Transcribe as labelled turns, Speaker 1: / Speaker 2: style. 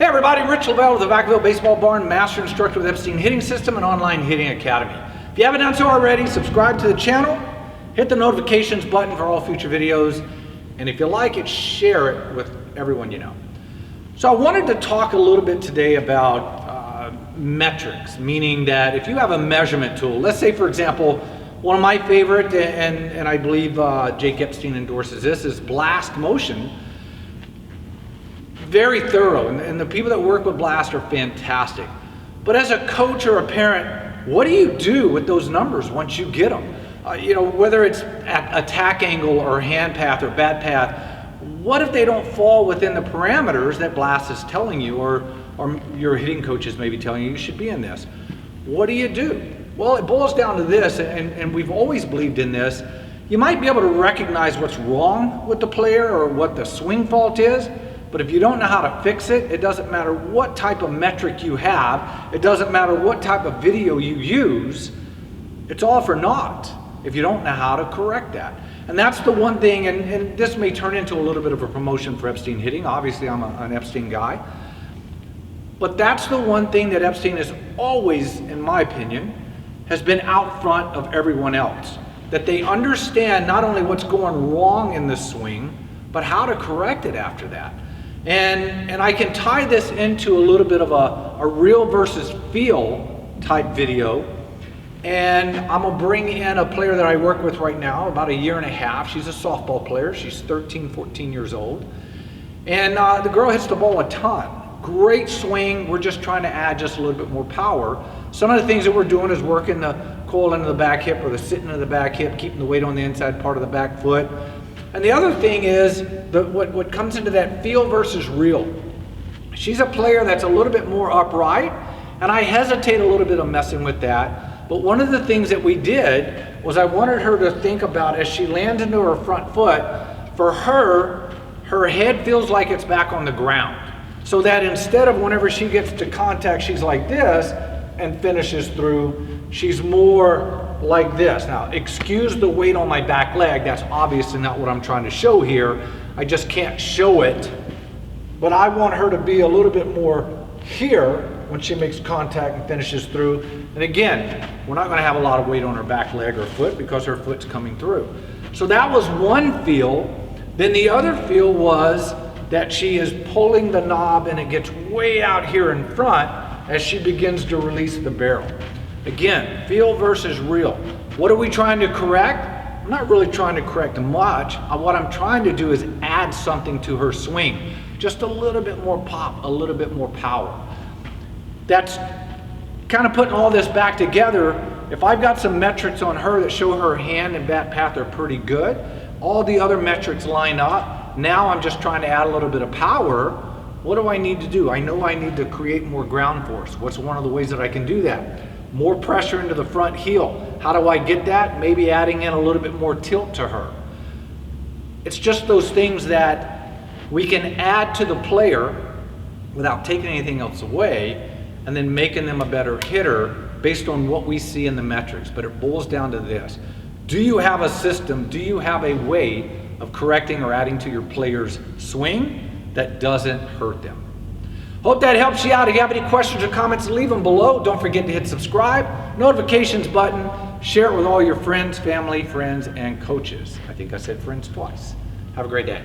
Speaker 1: Hey everybody, Rich Lovell with the Vacaville Baseball Barn, Master Instructor with Epstein Hitting System and Online Hitting Academy. If you haven't done so already, subscribe to the channel, hit the notifications button for all future videos, and if you like it, share it with everyone you know. So I wanted to talk a little bit today about metrics, meaning that if you have a measurement tool, let's say for example, one of my favorite, and I believe Jake Epstein endorses this, is blast motion. Very thorough, and the people that work with blast are fantastic. But as a coach or a parent, what do you do with those numbers once you get them? Whether it's attack angle or hand path or bat path, what if they don't fall within the parameters that blast is telling you, or your hitting coaches may be telling you should be in this? What do? Well, it boils down to this, and we've always believed in this. You might be able to recognize what's wrong with the player or what the swing fault is, but if you don't know how to fix it, it doesn't matter what type of metric you have, it doesn't matter what type of video you use, it's all for naught if you don't know how to correct that. And that's the one thing, and this may turn into a little bit of a promotion for Epstein Hitting. Obviously, I'm an Epstein guy. But that's the one thing that Epstein has always, in my opinion, has been out front of everyone else. That they understand not only what's going wrong in the swing, but how to correct it after that. And I can tie this into a little bit of a real versus feel type video. And I'm gonna bring in a player that I work with right now, about a year and a half. She's a softball player. She's 13, 14 years old. And the girl hits the ball a ton. Great swing. We're just trying to add just a little bit more power. Some of the things that we're doing is working the coil into the back hip or the sitting into the back hip, keeping the weight on the inside part of the back foot. And the other thing is what comes into that feel versus real. She's a player that's a little bit more upright, and I hesitate a little bit of messing with that. But one of the things that we did was I wanted her to think about, as she lands into her front foot, for her head feels like it's back on the ground. So that instead of whenever she gets to contact, she's like this and finishes through, she's more like this. Now, excuse the weight on my back leg. That's obviously not what I'm trying to show here. I just can't show it. But I want her to be a little bit more here when she makes contact and finishes through. And again, we're not going to have a lot of weight on her back leg or foot because her foot's coming through. So that was one feel. Then the other feel was that she is pulling the knob and it gets way out here in front as she begins to release the barrel. Again, feel versus real. What are we trying to correct? I'm not really trying to correct much. What I'm trying to do is add something to her swing. Just a little bit more pop, a little bit more power. That's kind of putting all this back together. If I've got some metrics on her that show her hand and bat path are pretty good, all the other metrics line up. Now I'm just trying to add a little bit of power. What do I need to do? I know I need to create more ground force. What's one of the ways that I can do that? More pressure into the front heel. How do I get that? Maybe adding in a little bit more tilt to her. It's just those things that we can add to the player without taking anything else away, and then making them a better hitter based on what we see in the metrics. But it boils down to this. Do you have a system? Do you have a way of correcting or adding to your player's swing that doesn't hurt them? Hope that helps you out. If you have any questions or comments, leave them below. Don't forget to hit subscribe, notifications button, share it with all your friends, family, friends, and coaches. I think I said friends twice. Have a great day.